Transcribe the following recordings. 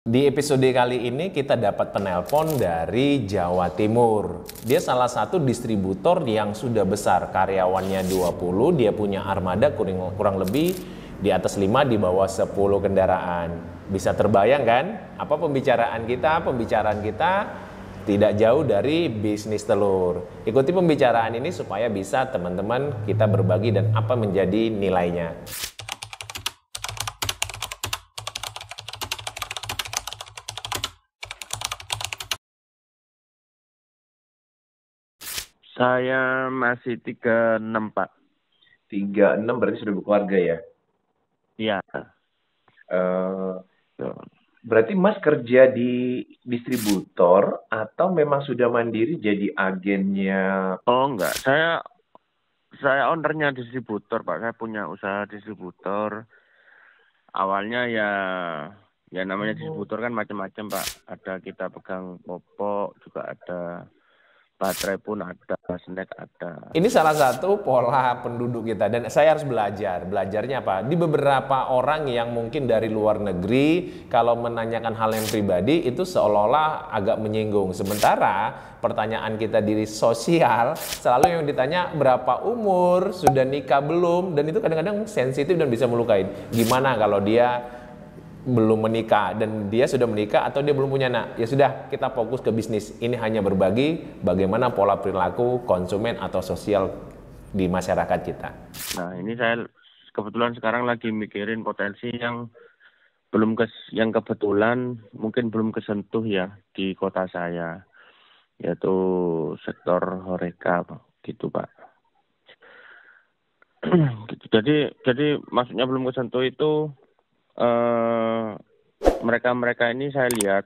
Di episode kali ini kita dapat penelpon dari Jawa Timur. Dia salah satu distributor yang sudah besar, karyawannya 20, dia punya armada kurang lebih di atas 5, di bawah 10 kendaraan. Bisa terbayang kan apa pembicaraan kita? Pembicaraan kita tidak jauh dari bisnis telur. Ikuti pembicaraan ini supaya bisa teman-teman kita berbagi dan apa menjadi nilainya. Saya masih 36, Pak. 36 berarti sudah berkeluarga ya? Iya. Eh, Tuh. Berarti Mas kerja di distributor atau memang sudah mandiri jadi agennya? Oh, enggak. Saya ownernya distributor, Pak. Saya punya usaha distributor. Awalnya ya namanya distributor kan macam-macam, Pak. Ada kita pegang popok, juga ada baterai pun ada, snack ada. Ini salah satu pola penduduk kita dan saya harus belajar. Belajarnya apa? Di beberapa orang yang mungkin dari luar negeri kalau menanyakan hal yang pribadi itu seolah-olah agak menyinggung. Sementara pertanyaan kita di sosial selalu yang ditanya berapa umur, sudah nikah belum, dan itu kadang-kadang sensitif dan bisa melukai. Gimana kalau dia belum menikah dan dia sudah menikah atau dia belum punya anak? Ya sudah, kita fokus ke bisnis. Ini hanya berbagi bagaimana pola perilaku konsumen atau sosial di masyarakat kita. Nah, ini saya kebetulan sekarang lagi mikirin potensi yang yang kebetulan mungkin belum kesentuh ya di kota saya, yaitu sektor horeca, gitu, Pak. Gitu. Jadi maksudnya belum kesentuh itu mereka ini saya lihat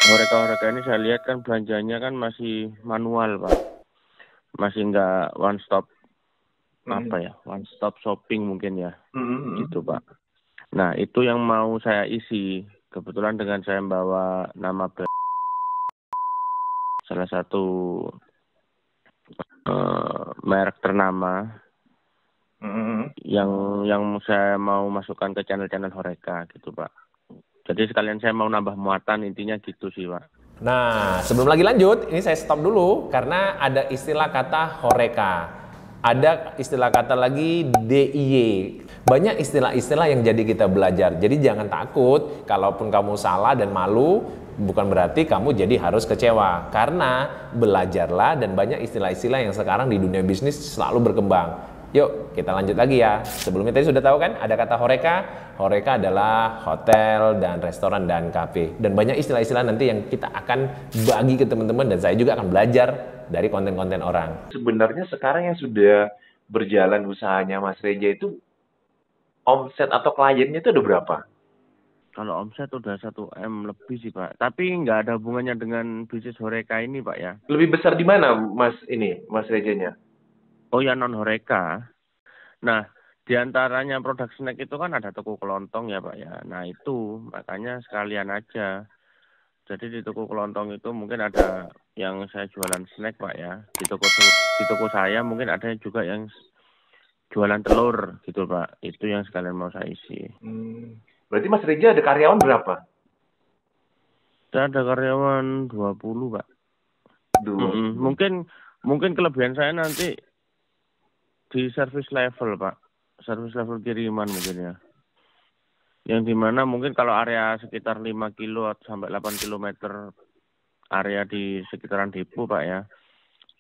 horeca ini saya lihat kan belanjanya kan masih manual, Pak. Masih nggak one stop one stop shopping mungkin ya, gitu, Pak. Nah, itu yang mau saya isi. Kebetulan dengan saya membawa nama brand salah satu merek ternama yang saya mau masukkan ke channel-channel horeca, gitu, Pak. Jadi sekalian saya mau nambah muatan, intinya gitu sih, Pak. Nah, sebelum lagi lanjut, ini saya stop dulu karena ada istilah kata horeca. Ada istilah kata lagi DIY. Banyak istilah-istilah yang jadi kita belajar. Jadi jangan takut, kalaupun kamu salah dan malu, bukan berarti kamu jadi harus kecewa. Karena belajarlah dan banyak istilah-istilah yang sekarang di dunia bisnis selalu berkembang. Yuk, kita lanjut lagi ya. Sebelumnya tadi sudah tahu kan ada kata horeca. Horeca adalah hotel dan restoran dan kafe. Dan banyak istilah-istilah nanti yang kita akan bagi ke teman-teman dan saya juga akan belajar dari konten-konten orang. Sebenarnya sekarang yang sudah berjalan usahanya Mas Reja itu omset atau kliennya itu ada berapa? Kalau omset udah 1 M lebih sih, Pak. Tapi nggak ada hubungannya dengan bisnis horeca ini, Pak, ya. Lebih besar di mana Mas Rejanya? Oh ya, non horeca. Nah, di antaranya produk snack itu kan ada toko kelontong ya, Pak, ya. Nah, itu makanya sekalian aja. Jadi di toko kelontong itu mungkin ada yang saya jualan snack, Pak, ya. Di toko saya mungkin ada juga yang jualan telur gitu, Pak. Itu yang sekalian mau saya isi. Berarti Mas Reja ada karyawan berapa? Saya ada karyawan 20, Pak. Mungkin kelebihan saya nanti di service level, Pak. Service level kiriman mungkin ya. Yang dimana mungkin kalau area sekitar 5 kilo sampai 8 kilometer area di sekitaran depo, Pak, ya.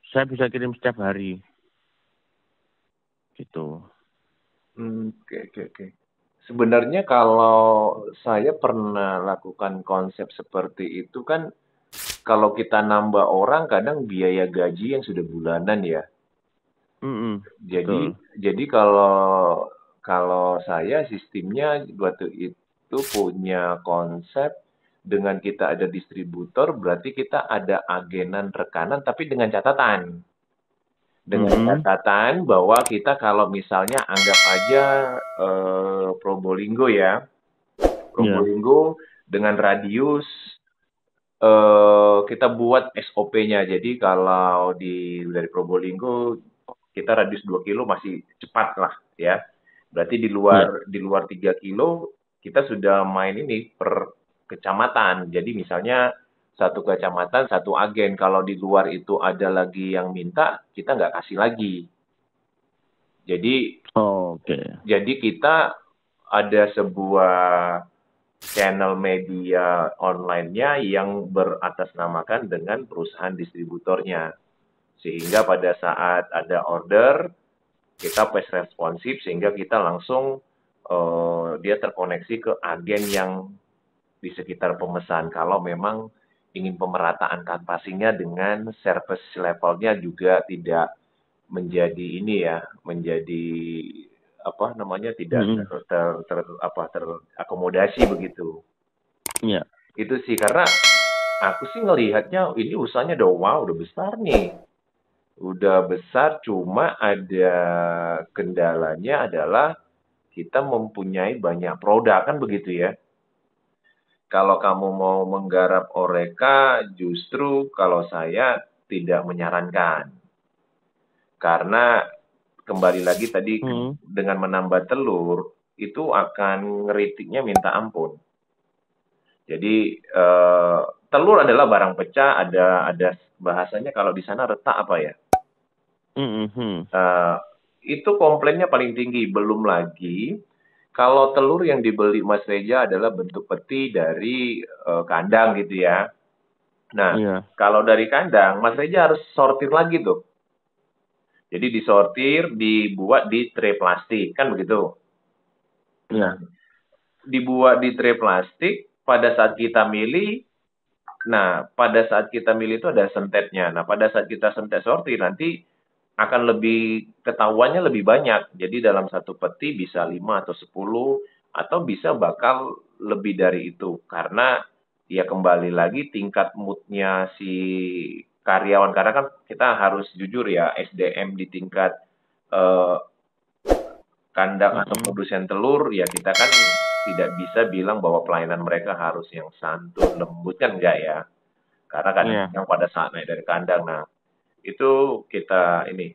Saya bisa kirim setiap hari. Gitu. Oke. Sebenarnya kalau saya pernah lakukan konsep seperti itu kan, kalau kita nambah orang kadang biaya gaji yang sudah bulanan ya. Betul. Jadi kalau saya sistemnya waktu itu punya konsep dengan kita ada distributor berarti kita ada agenan rekanan tapi dengan catatan. Dengan catatan bahwa kita kalau misalnya anggap aja Probolinggo ya. Probolinggo dengan radius kita buat SOP-nya. Jadi kalau dari Probolinggo kita radius 2 kilo masih cepat lah ya. Berarti di luar 3 kilo kita sudah main ini per kecamatan. Jadi misalnya satu kecamatan, satu agen. Kalau di luar itu ada lagi yang minta, kita nggak kasih lagi. Jadi Oke. jadi kita ada sebuah channel media online-nya yang beratasnamakan dengan perusahaan distributornya. Sehingga pada saat ada order, kita fast responsif sehingga kita langsung dia terkoneksi ke agen yang di sekitar pemesan. Kalau memang ingin pemerataan canvassing-nya dengan service levelnya juga tidak menjadi ini ya, menjadi apa namanya tidak terakomodasi begitu. Iya. Itu sih karena aku sih ngelihatnya ini usahanya udah besar nih. Udah besar cuma ada kendalanya adalah kita mempunyai banyak produk kan begitu ya. Kalau kamu mau menggarap Horeca justru kalau saya tidak menyarankan. Karena kembali lagi tadi dengan menambah telur itu akan ngeritiknya minta ampun. Jadi telur adalah barang pecah, ada bahasanya kalau di sana retak apa ya? Itu komplainnya paling tinggi. Belum lagi kalau telur yang dibeli Mas Reja adalah bentuk peti dari kandang gitu ya. Nah, kalau dari kandang, Mas Reja harus sortir lagi tuh. Jadi disortir, dibuat di tray plastik, kan begitu? Iya. Dibuat di tray plastik, pada saat kita milih, pada saat kita milih itu ada sentetnya. Nah, pada saat kita sentet sortir, nanti akan lebih, ketahuannya lebih banyak. Jadi dalam satu peti bisa 5 atau 10, atau bisa bakal lebih dari itu. Karena ya kembali lagi tingkat moodnya si karyawan. Karena kan kita harus jujur ya, SDM di tingkat kandang atau produsen telur, ya kita kan tidak bisa bilang bahwa pelayanan mereka harus yang santun, lembut, kan enggak ya. Karena kadang-kadang pada saat naik dari kandang, nah itu kita ini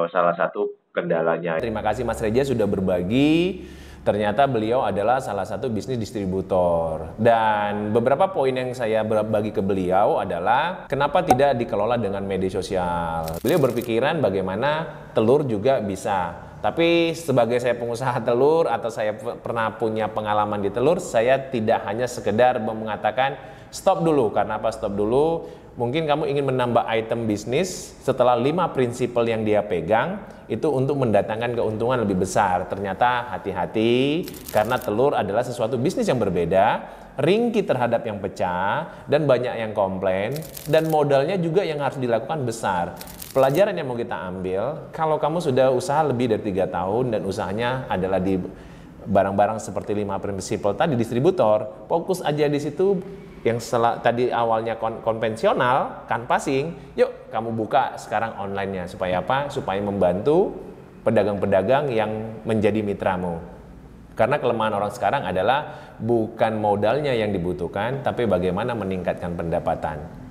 salah satu kendalanya. Terima kasih Mas Reja sudah berbagi. Ternyata beliau adalah salah satu bisnis distributor. Dan beberapa poin yang saya bagi ke beliau adalah kenapa tidak dikelola dengan media sosial. Beliau berpikiran bagaimana telur juga bisa. Tapi sebagai saya pengusaha telur atau saya pernah punya pengalaman di telur, saya tidak hanya sekedar mengatakan stop dulu. Karena apa stop dulu? Mungkin kamu ingin menambah item bisnis setelah 5 prinsipal yang dia pegang itu untuk mendatangkan keuntungan lebih besar. Ternyata hati-hati karena telur adalah sesuatu bisnis yang berbeda, ringkih terhadap yang pecah dan banyak yang komplain dan modalnya juga yang harus dilakukan besar. Pelajaran yang mau kita ambil, kalau kamu sudah usaha lebih dari 3 tahun dan usahanya adalah di barang-barang seperti 5 prinsipal tadi distributor, fokus aja di situ. Yang tadi awalnya konvensional, canvassing, yuk kamu buka sekarang online-nya. Supaya apa? Supaya membantu pedagang-pedagang yang menjadi mitramu. Karena kelemahan orang sekarang adalah bukan modalnya yang dibutuhkan, tapi bagaimana meningkatkan pendapatan.